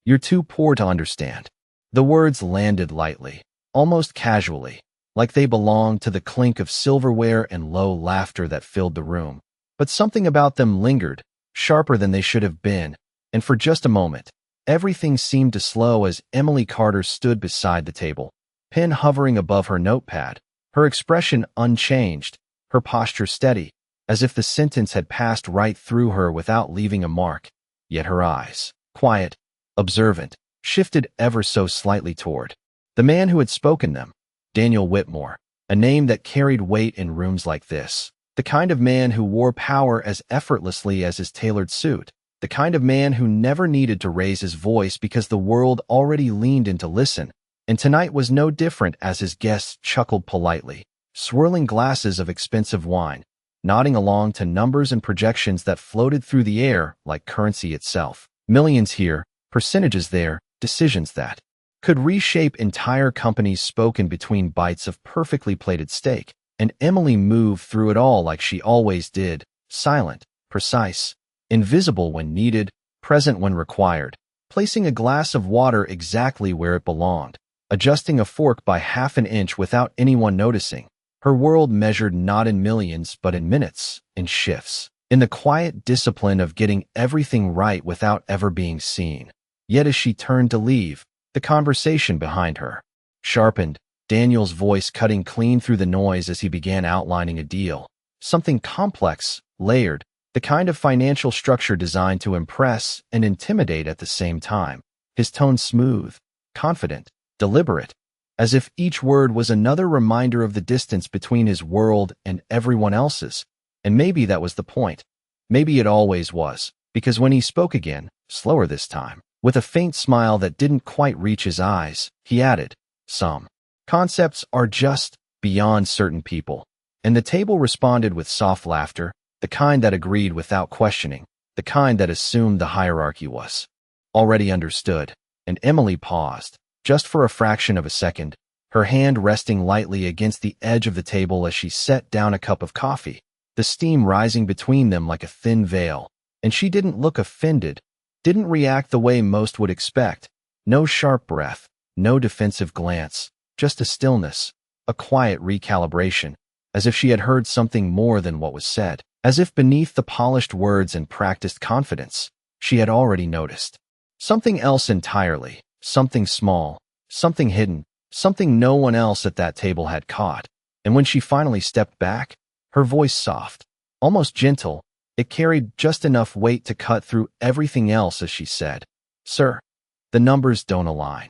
You're too poor to understand." The words landed lightly, almost casually, like they belonged to the clink of silverware and low laughter that filled the room. But something about them lingered, sharper than they should have been, and for just a moment, everything seemed to slow as Emily Carter stood beside the table, pen hovering above her notepad, her expression unchanged, her posture steady, as if the sentence had passed right through her without leaving a mark. Yet her eyes, quiet, observant, shifted ever so slightly toward the man who had spoken them, Daniel Whitmore, a name that carried weight in rooms like this, the kind of man who wore power as effortlessly as his tailored suit, the kind of man who never needed to raise his voice because the world already leaned in to listen. And tonight was no different as his guests chuckled politely, swirling glasses of expensive wine, nodding along to numbers and projections that floated through the air like currency itself. Millions here, percentages there, decisions that could reshape entire companies spoken between bites of perfectly plated steak. And Emily moved through it all like she always did, silent, precise, invisible when needed, present when required, placing a glass of water exactly where it belonged, adjusting a fork by half an inch without anyone noticing. Her world measured not in millions but in minutes, in shifts, in the quiet discipline of getting everything right without ever being seen. Yet as she turned to leave, the conversation behind her sharpened, Daniel's voice cutting clean through the noise as he began outlining a deal. Something complex, layered, the kind of financial structure designed to impress and intimidate at the same time. His tone smooth, confident, deliberate, as if each word was another reminder of the distance between his world and everyone else's. And maybe that was the point. Maybe it always was, because when he spoke again, slower this time, with a faint smile that didn't quite reach his eyes, he added, "Some concepts are just beyond certain people." And the table responded with soft laughter, the kind that agreed without questioning, the kind that assumed the hierarchy was already understood. And Emily paused, just for a fraction of a second, her hand resting lightly against the edge of the table as she set down a cup of coffee, the steam rising between them like a thin veil. And she didn't look offended, didn't react the way most would expect. No sharp breath, no defensive glance, just a stillness, a quiet recalibration, as if she had heard something more than what was said, as if beneath the polished words and practiced confidence, she had already noticed something else entirely, something small, something hidden, something no one else at that table had caught. And when she finally stepped back, her voice soft, almost gentle, it carried just enough weight to cut through everything else as she said, "Sir, the numbers don't align."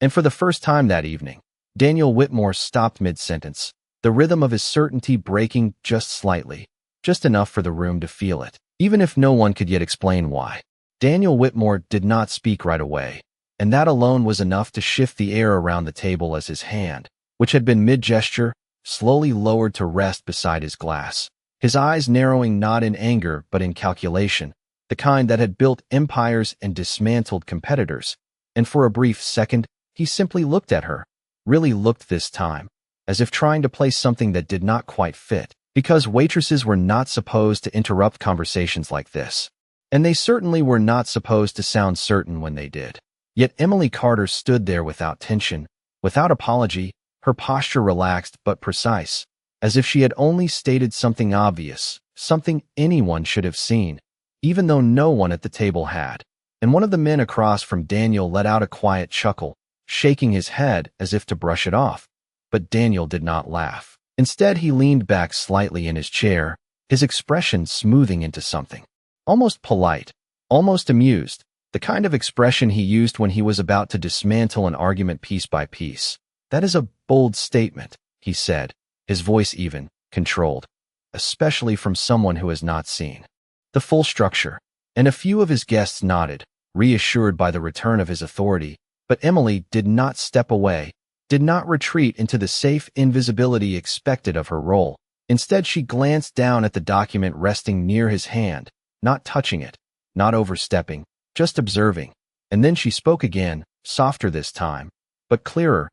And for the first time that evening, Daniel Whitmore stopped mid-sentence, the rhythm of his certainty breaking just slightly, just enough for the room to feel it, even if no one could yet explain why. Daniel Whitmore did not speak right away, and that alone was enough to shift the air around the table as his hand, which had been mid-gesture, slowly lowered to rest beside his glass, his eyes narrowing not in anger but in calculation, the kind that had built empires and dismantled competitors. And for a brief second, he simply looked at her, really looked this time, as if trying to place something that did not quite fit, because waitresses were not supposed to interrupt conversations like this. And they certainly were not supposed to sound certain when they did. Yet Emily Carter stood there without tension, without apology, her posture relaxed but precise, as if she had only stated something obvious, something anyone should have seen, even though no one at the table had. And one of the men across from Daniel let out a quiet chuckle, shaking his head as if to brush it off. But Daniel did not laugh. Instead, he leaned back slightly in his chair, his expression smoothing into something almost polite, almost amused, the kind of expression he used when he was about to dismantle an argument piece by piece. "That is a bold statement," he said, his voice even, controlled, especially from someone who has not seen the full structure. And a few of his guests nodded, reassured by the return of his authority. But Emily did not step away, did not retreat into the safe invisibility expected of her role. Instead, she glanced down at the document resting near his hand, not touching it, not overstepping, just observing. And then she spoke again, softer this time, but clearer.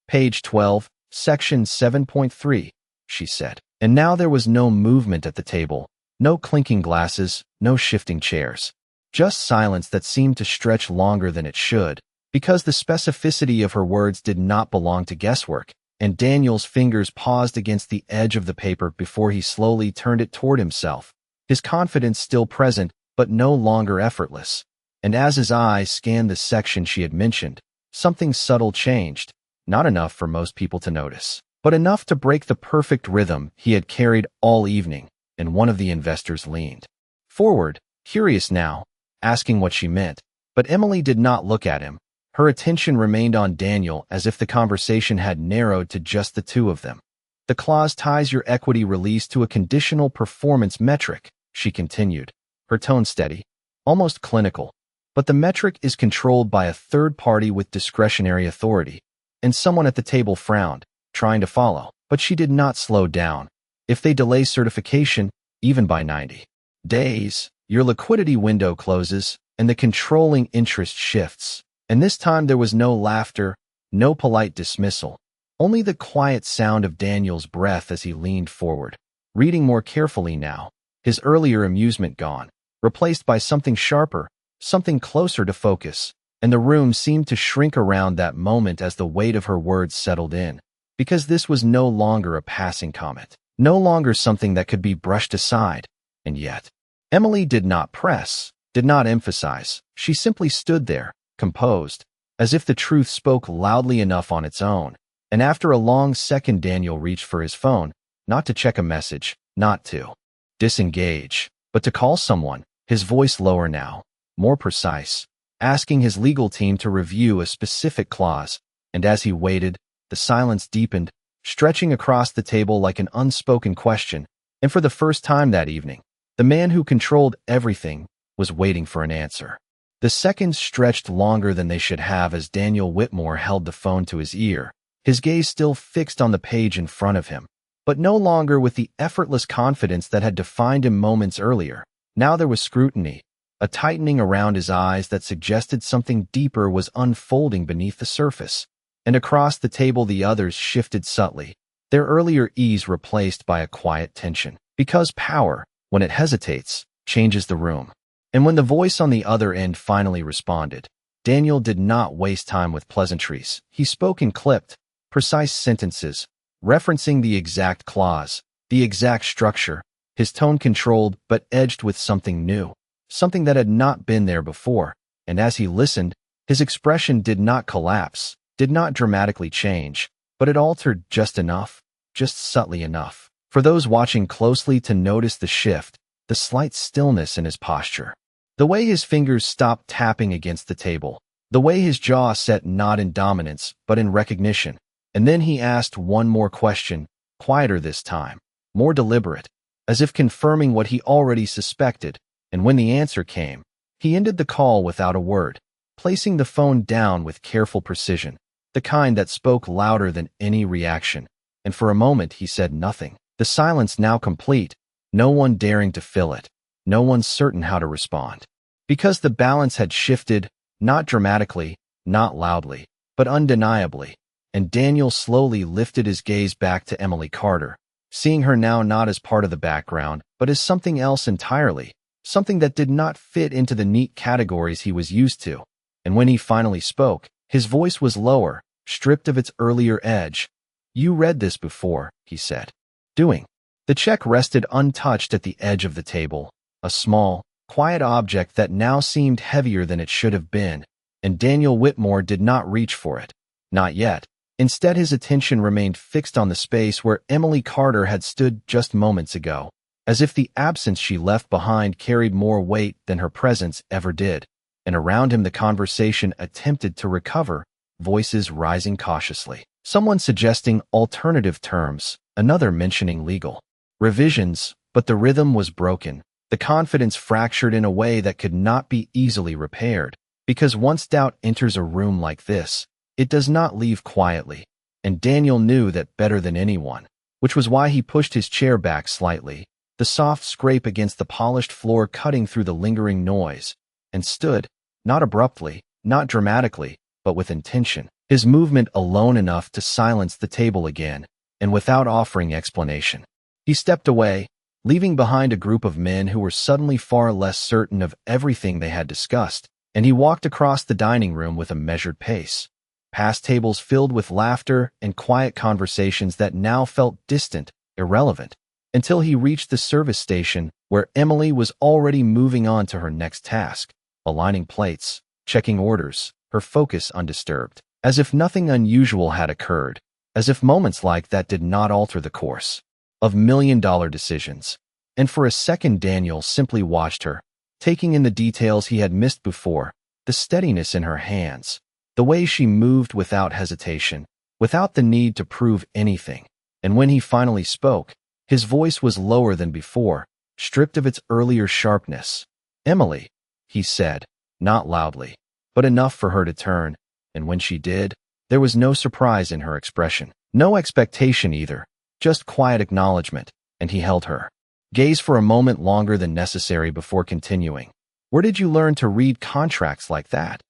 "Page 12, section 7.3, she said. And now there was no movement at the table, no clinking glasses, no shifting chairs. Just silence that seemed to stretch longer than it should, because the specificity of her words did not belong to guesswork, and Daniel's fingers paused against the edge of the paper before he slowly turned it toward himself, his confidence still present but no longer effortless. And as his eyes scanned the section she had mentioned, something subtle changed, not enough for most people to notice, but enough to break the perfect rhythm he had carried all evening, and one of the investors leaned forward, curious now, asking what she meant. But Emily did not look at him. Her attention remained on Daniel as if the conversation had narrowed to just the two of them. The clause ties your equity release to a conditional performance metric, she continued, her tone steady, almost clinical. But the metric is controlled by a third party with discretionary authority. And someone at the table frowned, trying to follow, but she did not slow down. If they delay certification, even by 90 days, your liquidity window closes, and the controlling interest shifts. And this time there was no laughter, no polite dismissal, only the quiet sound of Daniel's breath as he leaned forward, reading more carefully now, his earlier amusement gone, replaced by something sharper, something closer to focus, and the room seemed to shrink around that moment as the weight of her words settled in, because this was no longer a passing comment, no longer something that could be brushed aside. And yet, Emily did not press, did not emphasize. She simply stood there, composed, as if the truth spoke loudly enough on its own. And after a long second, Daniel reached for his phone, not to check a message, not to disengage, but to call someone, his voice lower now, more precise, asking his legal team to review a specific clause. And as he waited, the silence deepened, stretching across the table like an unspoken question. And for the first time that evening, the man who controlled everything was waiting for an answer. The seconds stretched longer than they should have as Daniel Whitmore held the phone to his ear, his gaze still fixed on the page in front of him, but no longer with the effortless confidence that had defined him moments earlier. Now there was scrutiny, a tightening around his eyes that suggested something deeper was unfolding beneath the surface. And across the table the others shifted subtly, their earlier ease replaced by a quiet tension, because power, when it hesitates, changes the room. And when the voice on the other end finally responded, Daniel did not waste time with pleasantries. He spoke in clipped, precise sentences, referencing the exact clause, the exact structure, his tone controlled but edged with something new, something that had not been there before. And as he listened, his expression did not collapse, did not dramatically change, but it altered just enough, just subtly enough, for those watching closely to notice the shift, the slight stillness in his posture. The way his fingers stopped tapping against the table, the way his jaw set not in dominance, but in recognition. And then he asked one more question, quieter this time, more deliberate, as if confirming what he already suspected. And when the answer came, he ended the call without a word, placing the phone down with careful precision, the kind that spoke louder than any reaction. And for a moment he said nothing, the silence now complete, no one daring to fill it. No one certain how to respond. Because the balance had shifted, not dramatically, not loudly, but undeniably, and Daniel slowly lifted his gaze back to Emily Carter, seeing her now not as part of the background, but as something else entirely, something that did not fit into the neat categories he was used to. And when he finally spoke, his voice was lower, stripped of its earlier edge. "You read this before," he said. Doing. The check rested untouched at the edge of the table, a small, quiet object that now seemed heavier than it should have been, and Daniel Whitmore did not reach for it. Not yet. Instead, his attention remained fixed on the space where Emily Carter had stood just moments ago, as if the absence she left behind carried more weight than her presence ever did. And around him the conversation attempted to recover, voices rising cautiously. Someone suggesting alternative terms, another mentioning legal revisions, but the rhythm was broken. The confidence fractured in a way that could not be easily repaired, because once doubt enters a room like this, it does not leave quietly, and Daniel knew that better than anyone, which was why he pushed his chair back slightly, the soft scrape against the polished floor cutting through the lingering noise, and stood, not abruptly, not dramatically, but with intention, his movement alone enough to silence the table again, and without offering explanation. He stepped away, leaving behind a group of men who were suddenly far less certain of everything they had discussed, and he walked across the dining room with a measured pace, past tables filled with laughter and quiet conversations that now felt distant, irrelevant, until he reached the service station where Emily was already moving on to her next task, aligning plates, checking orders, her focus undisturbed, as if nothing unusual had occurred, as if moments like that did not alter the course of million-dollar decisions. And for a second Daniel simply watched her, taking in the details he had missed before, the steadiness in her hands, the way she moved without hesitation, without the need to prove anything. And when he finally spoke, his voice was lower than before, stripped of its earlier sharpness. "Emily," he said, not loudly, but enough for her to turn, and when she did, there was no surprise in her expression, no expectation either, just quiet acknowledgement, and he held her gaze for a moment longer than necessary before continuing. "Where did you learn to read contracts like that?"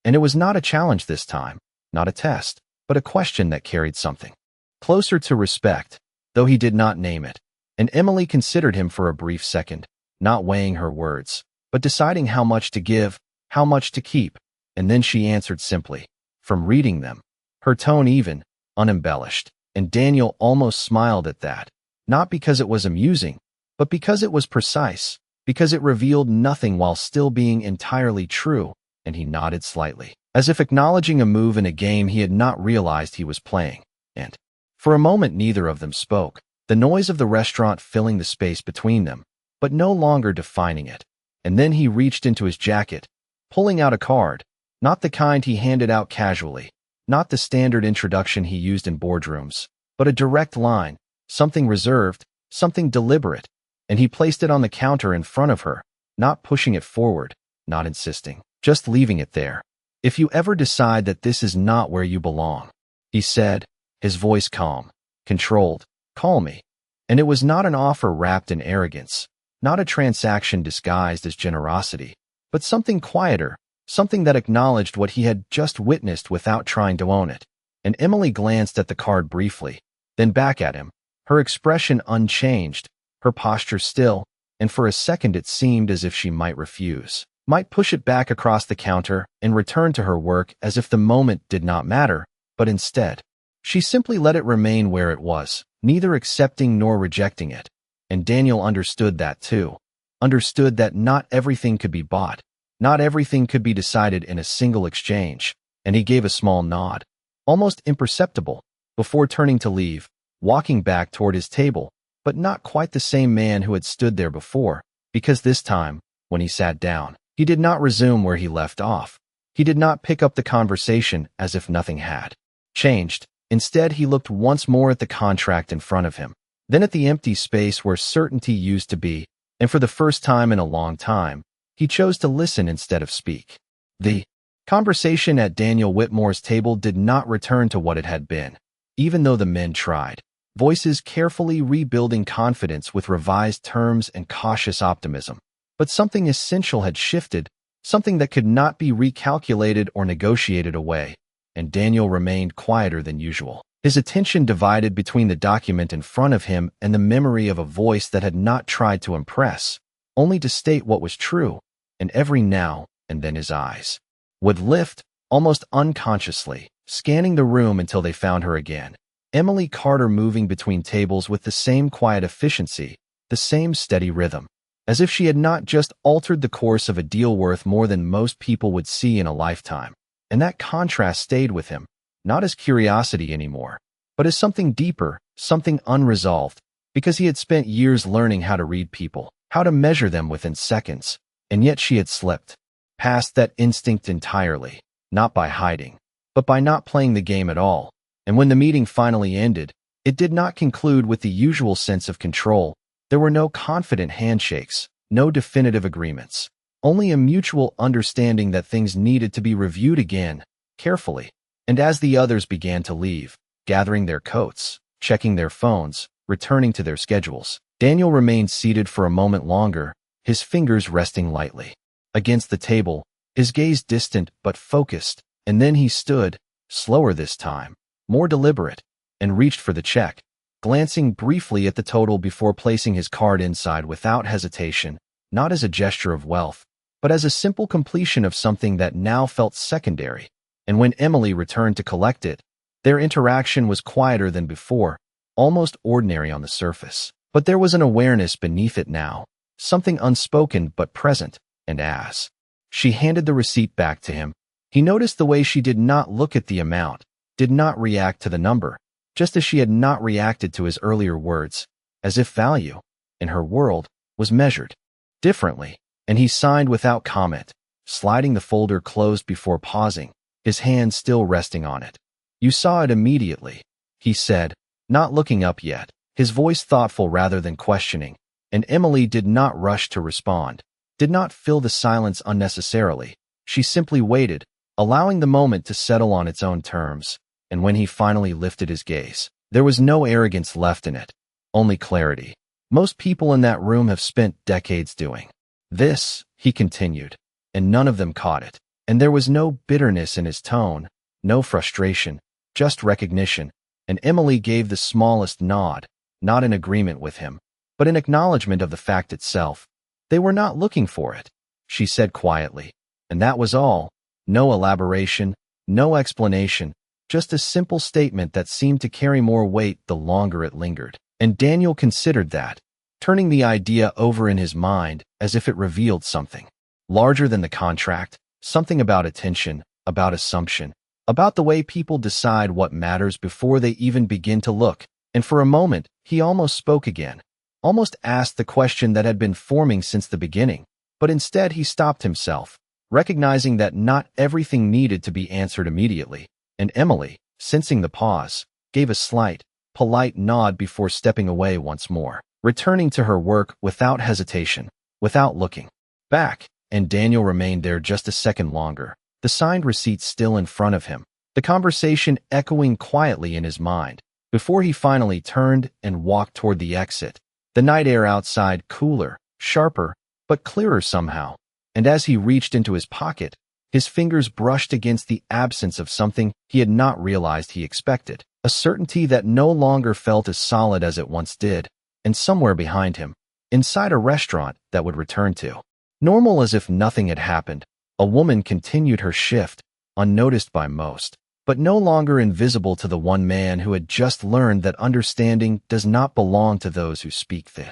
And it was not a challenge this time, not a test, but a question that carried something closer to respect, though he did not name it. And Emily considered him for a brief second, not weighing her words, but deciding how much to give, how much to keep, and then she answered simply, "From reading them." Her tone even, unembellished, and Daniel almost smiled at that, not because it was amusing, but because it was precise, because it revealed nothing while still being entirely true, and he nodded slightly, as if acknowledging a move in a game he had not realized he was playing. And for a moment neither of them spoke, the noise of the restaurant filling the space between them, but no longer defining it. And then he reached into his jacket, pulling out a card, not the kind he handed out casually, not the standard introduction he used in boardrooms, but a direct line, something reserved, something deliberate, and he placed it on the counter in front of her, not pushing it forward, not insisting, just leaving it there. "If you ever decide that this is not where you belong," he said, his voice calm, controlled, "call me." And it was not an offer wrapped in arrogance, not a transaction disguised as generosity, but something quieter, something that acknowledged what he had just witnessed without trying to own it. And Emily glanced at the card briefly, then back at him, her expression unchanged, her posture still, and for a second it seemed as if she might refuse, might push it back across the counter and return to her work as if the moment did not matter, but instead, she simply let it remain where it was, neither accepting nor rejecting it. And Daniel understood that too, understood that not everything could be bought, not everything could be decided in a single exchange, and he gave a small nod, almost imperceptible, before turning to leave, walking back toward his table, but not quite the same man who had stood there before, because this time, when he sat down, he did not resume where he left off. He did not pick up the conversation as if nothing had changed. Instead, he looked once more at the contract in front of him, then at the empty space where certainty used to be, and for the first time in a long time, he chose to listen instead of speak. The conversation at Daniel Whitmore's table did not return to what it had been, even though the men tried, voices carefully rebuilding confidence with revised terms and cautious optimism. But something essential had shifted, something that could not be recalculated or negotiated away, and Daniel remained quieter than usual, his attention divided between the document in front of him and the memory of a voice that had not tried to impress, only to state what was true, and every now and then his eyes would lift, almost unconsciously, scanning the room until they found her again. Emily Carter moving between tables with the same quiet efficiency, the same steady rhythm, as if she had not just altered the course of a deal worth more than most people would see in a lifetime. And that contrast stayed with him, not as curiosity anymore, but as something deeper, something unresolved, because he had spent years learning how to read people, how to measure them within seconds, and yet she had slipped past that instinct entirely, not by hiding, but by not playing the game at all. And when the meeting finally ended, it did not conclude with the usual sense of control. There were no confident handshakes, no definitive agreements, only a mutual understanding that things needed to be reviewed again, carefully. And as the others began to leave, gathering their coats, checking their phones, returning to their schedules, Daniel remained seated for a moment longer, his fingers resting lightly against the table, his gaze distant but focused, and then he stood, slower this time, more deliberate, and reached for the check, glancing briefly at the total before placing his card inside without hesitation, not as a gesture of wealth, but as a simple completion of something that now felt secondary. And when Emily returned to collect it, their interaction was quieter than before, almost ordinary on the surface. But there was an awareness beneath it now, something unspoken but present, and as she handed the receipt back to him, he noticed the way she did not look at the amount, did not react to the number, just as she had not reacted to his earlier words, as if value, in her world, was measured differently. And he signed without comment, sliding the folder closed before pausing, his hand still resting on it. "You saw it immediately," he said, not looking up yet, his voice thoughtful rather than questioning, and Emily did not rush to respond, did not fill the silence unnecessarily. She simply waited, allowing the moment to settle on its own terms, and when he finally lifted his gaze, there was no arrogance left in it, only clarity. Most people in that room have spent decades doing this, he continued, and none of them caught it. And there was no bitterness in his tone, no frustration, just recognition, and Emily gave the smallest nod, not in agreement with him, but in acknowledgement of the fact itself. They were not looking for it, she said quietly, and that was all. No elaboration, no explanation, just a simple statement that seemed to carry more weight the longer it lingered. And Daniel considered that, turning the idea over in his mind as if it revealed something larger than the contract, something about attention, about assumption, about the way people decide what matters before they even begin to look. And for a moment, he almost spoke again, almost asked the question that had been forming since the beginning, but instead he stopped himself, recognizing that not everything needed to be answered immediately, and Emily, sensing the pause, gave a slight, polite nod before stepping away once more, returning to her work without hesitation, without looking back. And Daniel remained there just a second longer, the signed receipt still in front of him, the conversation echoing quietly in his mind, before he finally turned and walked toward the exit, the night air outside cooler, sharper, but clearer somehow. And as he reached into his pocket, his fingers brushed against the absence of something he had not realized he expected, a certainty that no longer felt as solid as it once did, and somewhere behind him, inside a restaurant that would return to normal as if nothing had happened, a woman continued her shift, unnoticed by most, but no longer invisible to the one man who had just learned that understanding does not belong to those who speak the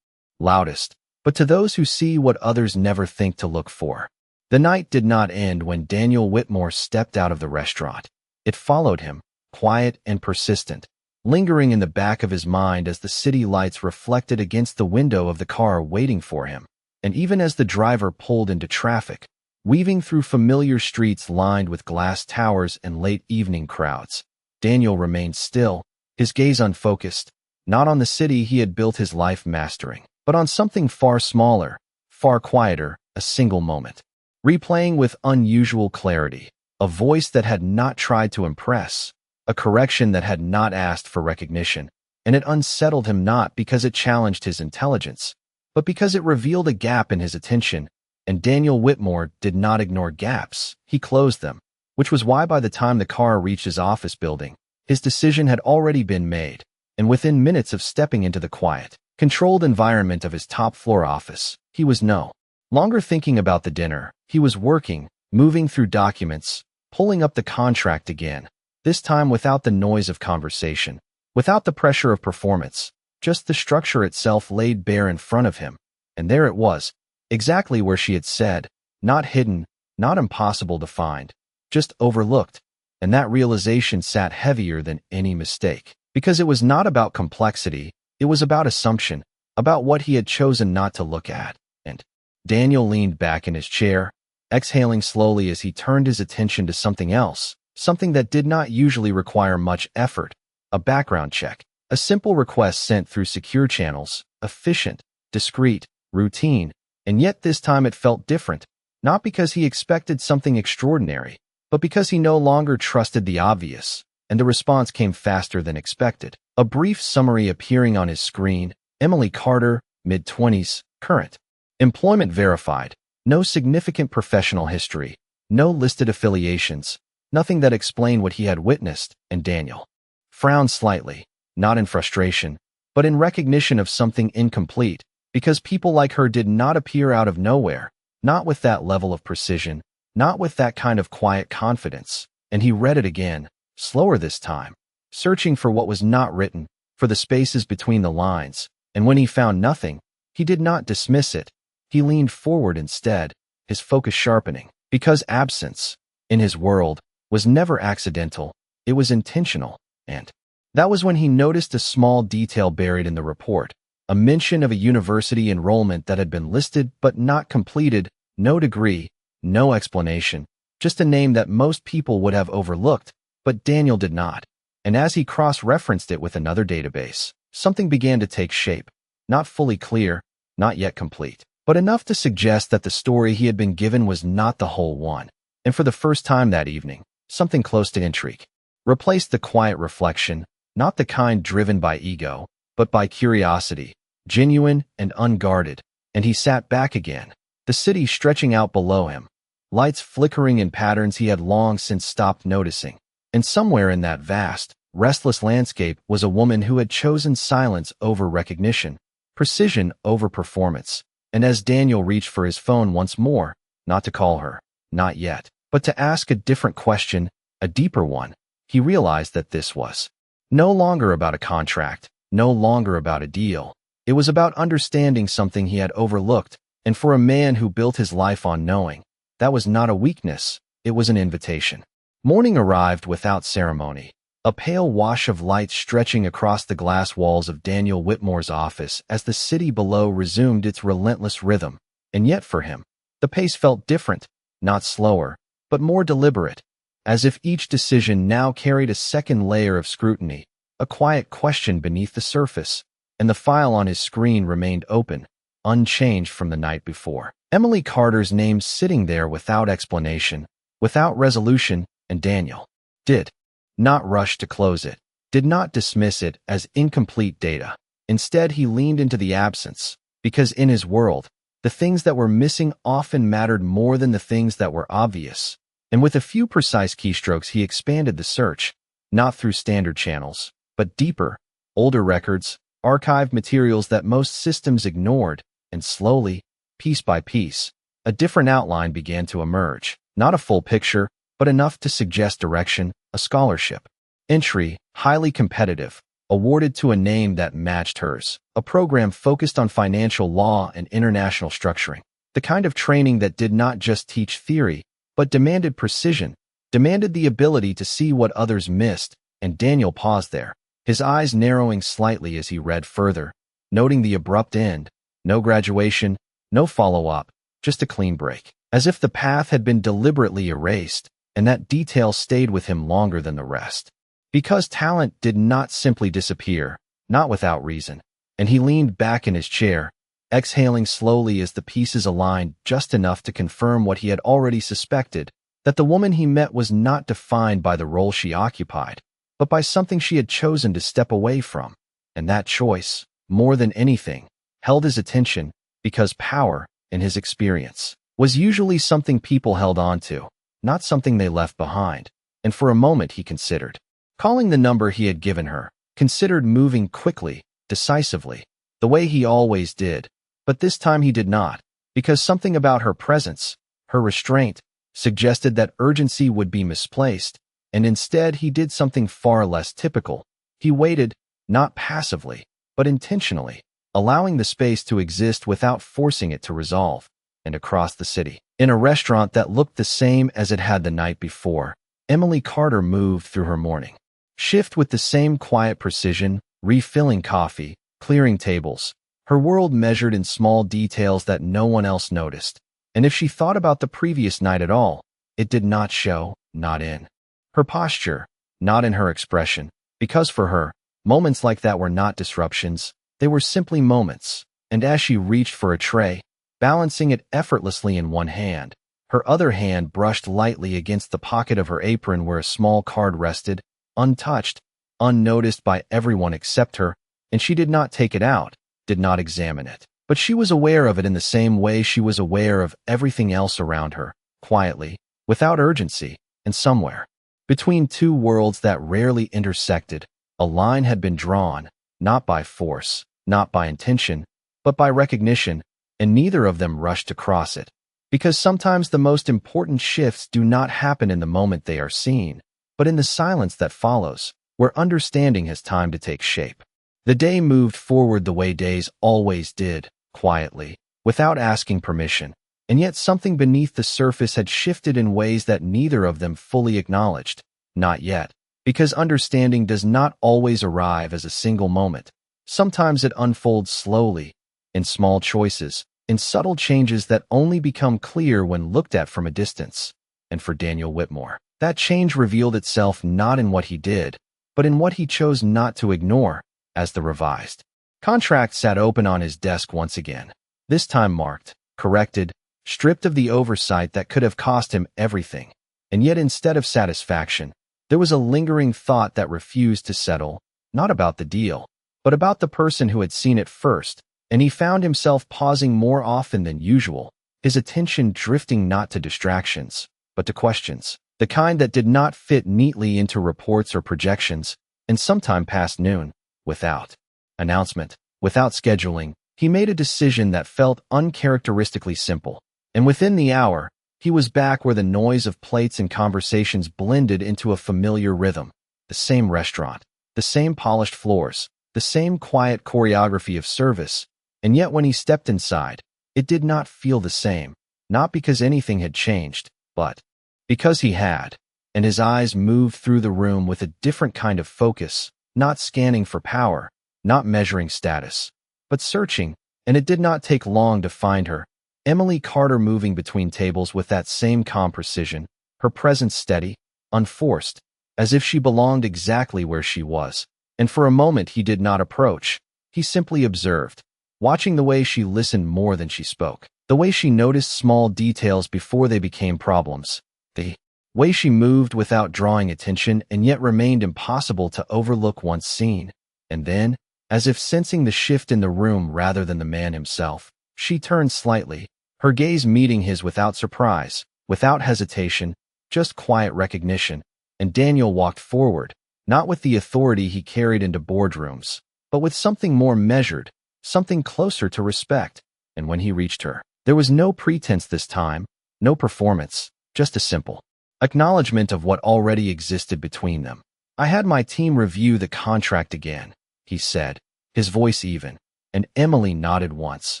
loudest, but to those who see what others never think to look for. The night did not end when Daniel Whitmore stepped out of the restaurant. It followed him, quiet and persistent, lingering in the back of his mind as the city lights reflected against the window of the car waiting for him. And even as the driver pulled into traffic, weaving through familiar streets lined with glass towers and late evening crowds, Daniel remained still, his gaze unfocused, not on the city he had built his life mastering, but on something far smaller, far quieter, a single moment. Replaying with unusual clarity, a voice that had not tried to impress, a correction that had not asked for recognition, and it unsettled him not because it challenged his intelligence, but because it revealed a gap in his attention, and Daniel Whitmore did not ignore gaps, he closed them, which was why by the time the car reached his office building, his decision had already been made, and within minutes of stepping into the quiet, controlled environment of his top-floor office, he was no longer thinking about the dinner. He was working, moving through documents, pulling up the contract again, this time without the noise of conversation, without the pressure of performance, just the structure itself laid bare in front of him. And there it was, exactly where she had said, not hidden, not impossible to find, just overlooked. And that realization sat heavier than any mistake, because it was not about complexity, it was about assumption, about what he had chosen not to look at. And Daniel leaned back in his chair, exhaling slowly as he turned his attention to something else, something that did not usually require much effort, a background check. A simple request sent through secure channels, efficient, discreet, routine, and yet this time it felt different, not because he expected something extraordinary, but because he no longer trusted the obvious, and the response came faster than expected. A brief summary appearing on his screen: Emily Carter, mid-20s, current. Employment verified, no significant professional history, no listed affiliations, nothing that explained what he had witnessed, and Daniel frowned slightly. Not in frustration, but in recognition of something incomplete, because people like her did not appear out of nowhere, not with that level of precision, not with that kind of quiet confidence. And he read it again, slower this time, searching for what was not written, for the spaces between the lines, and when he found nothing, he did not dismiss it. He leaned forward instead, his focus sharpening, because absence, in his world, was never accidental, it was intentional, and that was when he noticed a small detail buried in the report, a mention of a university enrollment that had been listed but not completed, no degree, no explanation, just a name that most people would have overlooked, but Daniel did not. And as he cross-referenced it with another database, something began to take shape, not fully clear, not yet complete, but enough to suggest that the story he had been given was not the whole one. And for the first time that evening, something close to intrigue replaced the quiet reflection, not the kind driven by ego, but by curiosity, genuine and unguarded. And he sat back again, the city stretching out below him, lights flickering in patterns he had long since stopped noticing. And somewhere in that vast, restless landscape was a woman who had chosen silence over recognition, precision over performance. And as Daniel reached for his phone once more, not to call her, not yet, but to ask a different question, a deeper one, he realized that this was no longer about a contract, no longer about a deal. It was about understanding something he had overlooked, and for a man who built his life on knowing, that was not a weakness, it was an invitation. Morning arrived without ceremony, a pale wash of light stretching across the glass walls of Daniel Whitmore's office as the city below resumed its relentless rhythm. And yet for him, the pace felt different, not slower, but more deliberate, as if each decision now carried a second layer of scrutiny, a quiet question beneath the surface, and the file on his screen remained open, unchanged from the night before. Emily Carter's name sitting there without explanation, without resolution, and Daniel did not rush to close it, did not dismiss it as incomplete data. Instead, he leaned into the absence, because in his world, the things that were missing often mattered more than the things that were obvious. And with a few precise keystrokes, he expanded the search, not through standard channels, but deeper, older records, archived materials that most systems ignored, and slowly, piece by piece, a different outline began to emerge. Not a full picture, but enough to suggest direction, a scholarship entry, highly competitive, awarded to a name that matched hers, a program focused on financial law and international structuring, the kind of training that did not just teach theory, but demanded precision, demanded the ability to see what others missed. And Daniel paused there, his eyes narrowing slightly as he read further, noting the abrupt end, no graduation, no follow-up, just a clean break, as if the path had been deliberately erased, and that detail stayed with him longer than the rest. Because talent did not simply disappear, not without reason, and he leaned back in his chair, exhaling slowly as the pieces aligned just enough to confirm what he had already suspected, that the woman he met was not defined by the role she occupied, but by something she had chosen to step away from. And that choice, more than anything, held his attention, because power, in his experience, was usually something people held on to, not something they left behind. And for a moment he considered calling the number he had given her, considered moving quickly, decisively, the way he always did. But this time he did not, because something about her presence, her restraint, suggested that urgency would be misplaced, and instead he did something far less typical. He waited, not passively, but intentionally, allowing the space to exist without forcing it to resolve. And across the city, in a restaurant that looked the same as it had the night before, Emily Carter moved through her morning shift with the same quiet precision, refilling coffee, clearing tables, her world measured in small details that no one else noticed. And if she thought about the previous night at all, it did not show, not in her posture, not in her expression, because for her, moments like that were not disruptions, they were simply moments. And as she reached for a tray, balancing it effortlessly in one hand, her other hand brushed lightly against the pocket of her apron where a small card rested, untouched, unnoticed by everyone except her, and she did not take it out, did not examine it. But she was aware of it in the same way she was aware of everything else around her, quietly, without urgency, and somewhere between two worlds that rarely intersected, a line had been drawn, not by force, not by intention, but by recognition, and neither of them rushed to cross it. Because sometimes the most important shifts do not happen in the moment they are seen, but in the silence that follows, where understanding has time to take shape. The day moved forward the way days always did, quietly, without asking permission, and yet something beneath the surface had shifted in ways that neither of them fully acknowledged. Not yet, because understanding does not always arrive as a single moment. Sometimes it unfolds slowly, in small choices, in subtle changes that only become clear when looked at from a distance. And for Daniel Whitmore, that change revealed itself not in what he did, but in what he chose not to ignore, as the revised contract sat open on his desk once again, this time marked, corrected, stripped of the oversight that could have cost him everything. And yet instead of satisfaction, there was a lingering thought that refused to settle, not about the deal, but about the person who had seen it first, and he found himself pausing more often than usual, his attention drifting not to distractions, but to questions, the kind that did not fit neatly into reports or projections, and sometime past noon, without announcement, without scheduling, he made a decision that felt uncharacteristically simple, and within the hour, he was back where the noise of plates and conversations blended into a familiar rhythm. The same restaurant, the same polished floors, the same quiet choreography of service, and yet when he stepped inside, it did not feel the same, not because anything had changed, but because he had, and his eyes moved through the room with a different kind of focus, not scanning for power, not measuring status, but searching, and it did not take long to find her. Emily Carter moving between tables with that same calm precision, her presence steady, unforced, as if she belonged exactly where she was. And for a moment he did not approach, he simply observed, watching the way she listened more than she spoke, the way she noticed small details before they became problems, the way she moved without drawing attention and yet remained impossible to overlook once seen. And then, as if sensing the shift in the room rather than the man himself, she turned slightly, her gaze meeting his without surprise, without hesitation, just quiet recognition, and Daniel walked forward, not with the authority he carried into boardrooms, but with something more measured, something closer to respect. And when he reached her, there was no pretense this time, no performance, just a simple acknowledgement of what already existed between them. "I had my team review the contract again," he said, his voice even, and Emily nodded once,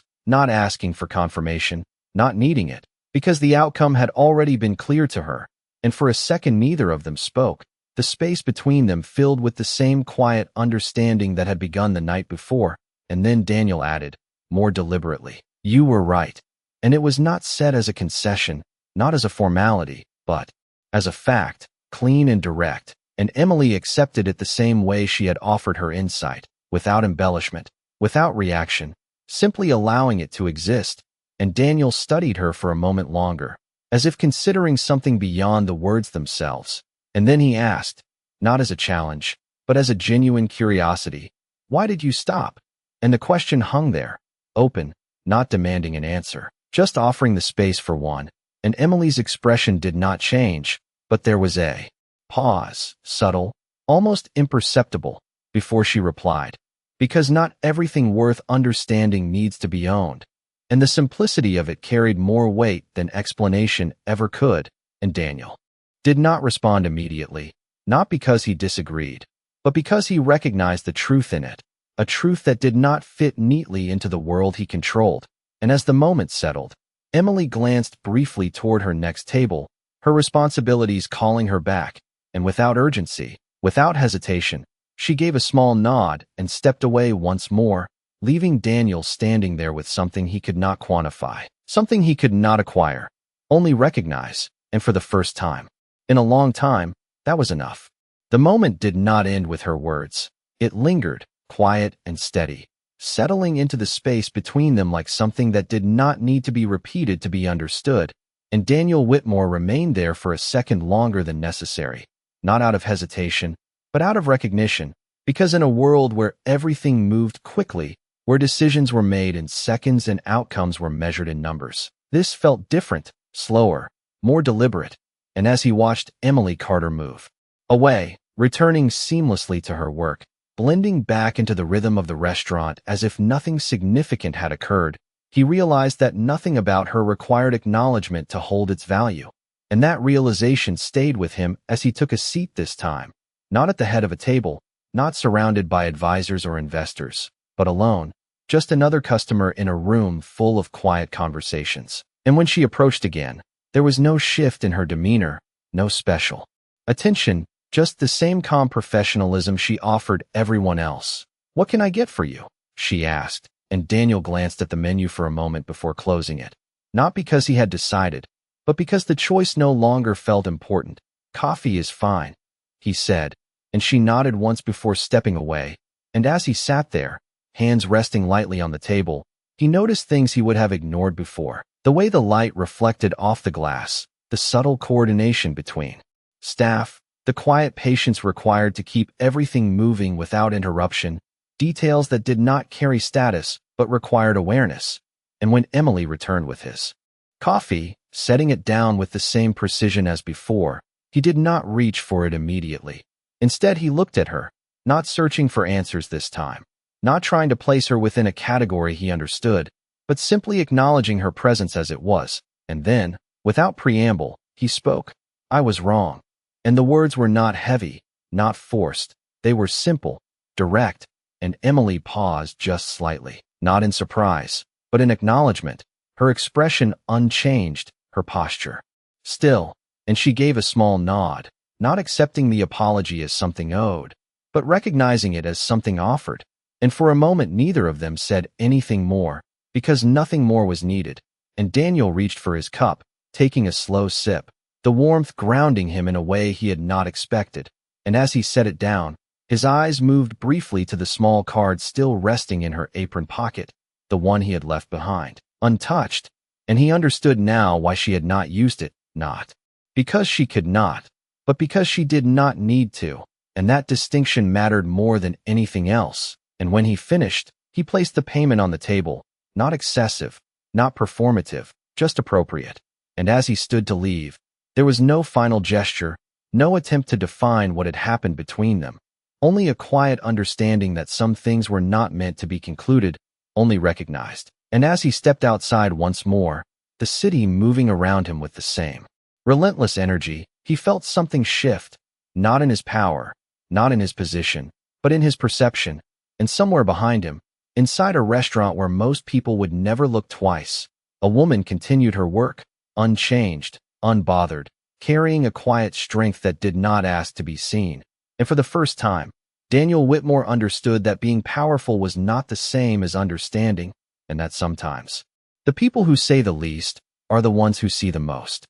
not asking for confirmation, not needing it, because the outcome had already been clear to her, and for a second neither of them spoke, the space between them filled with the same quiet understanding that had begun the night before. And then Daniel added, more deliberately, "You were right." And it was not said as a concession, not as a formality, but as a fact, clean and direct, and Emily accepted it the same way she had offered her insight, without embellishment, without reaction, simply allowing it to exist. And Daniel studied her for a moment longer, as if considering something beyond the words themselves. And then he asked, not as a challenge, but as a genuine curiosity, "Why did you stop?" And the question hung there, open, not demanding an answer, just offering the space for one. And Emily's expression did not change, but there was a pause, subtle, almost imperceptible, before she replied, "Because not everything worth understanding needs to be owned." And the simplicity of it carried more weight than explanation ever could. And Daniel did not respond immediately, not because he disagreed, but because he recognized the truth in it, a truth that did not fit neatly into the world he controlled. And as the moment settled, Emily glanced briefly toward her next table, her responsibilities calling her back, and without urgency, without hesitation, she gave a small nod and stepped away once more, leaving Daniel standing there with something he could not quantify, something he could not acquire, only recognize. And for the first time in a long time, that was enough. The moment did not end with her words. It lingered, quiet and steady, settling into the space between them like something that did not need to be repeated to be understood. And Daniel Whitmore remained there for a second longer than necessary, not out of hesitation, but out of recognition, because in a world where everything moved quickly, where decisions were made in seconds and outcomes were measured in numbers, this felt different, slower, more deliberate. And as he watched Emily Carter move away, returning seamlessly to her work, Blending back into the rhythm of the restaurant as if nothing significant had occurred, he realized that nothing about her required acknowledgement to hold its value. And that realization stayed with him as he took a seat this time, not at the head of a table, not surrounded by advisors or investors, but alone, just another customer in a room full of quiet conversations. And when she approached again, there was no shift in her demeanor, no special attention, just the same calm professionalism she offered everyone else. "What can I get for you?" she asked, and Daniel glanced at the menu for a moment before closing it. Not because he had decided, but because the choice no longer felt important. "Coffee is fine," he said, and she nodded once before stepping away. And as he sat there, hands resting lightly on the table, he noticed things he would have ignored before. The way the light reflected off the glass, the subtle coordination between staff, the quiet patience required to keep everything moving without interruption, details that did not carry status but required awareness. And when Emily returned with his coffee, setting it down with the same precision as before, he did not reach for it immediately. Instead, he looked at her, not searching for answers this time, not trying to place her within a category he understood, but simply acknowledging her presence as it was. And then, without preamble, he spoke. "I was wrong." And the words were not heavy, not forced. They were simple, direct, and Emily paused just slightly, not in surprise, but in acknowledgement, her expression unchanged, her posture still, and she gave a small nod, not accepting the apology as something owed, but recognizing it as something offered. And for a moment neither of them said anything more, because nothing more was needed. And Daniel reached for his cup, taking a slow sip, the warmth grounding him in a way he had not expected. And as he set it down, his eyes moved briefly to the small card still resting in her apron pocket, the one he had left behind, untouched, and he understood now why she had not used it, not because she could not, but because she did not need to, and that distinction mattered more than anything else. And when he finished, he placed the payment on the table, not excessive, not performative, just appropriate. And as he stood to leave, there was no final gesture, no attempt to define what had happened between them, only a quiet understanding that some things were not meant to be concluded, only recognized. And as he stepped outside once more, the city moving around him with the same relentless energy, he felt something shift, not in his power, not in his position, but in his perception. And somewhere behind him, inside a restaurant where most people would never look twice, a woman continued her work, unchanged, unbothered, carrying a quiet strength that did not ask to be seen. And for the first time, Daniel Whitmore understood that being powerful was not the same as understanding, and that sometimes the people who say the least are the ones who see the most.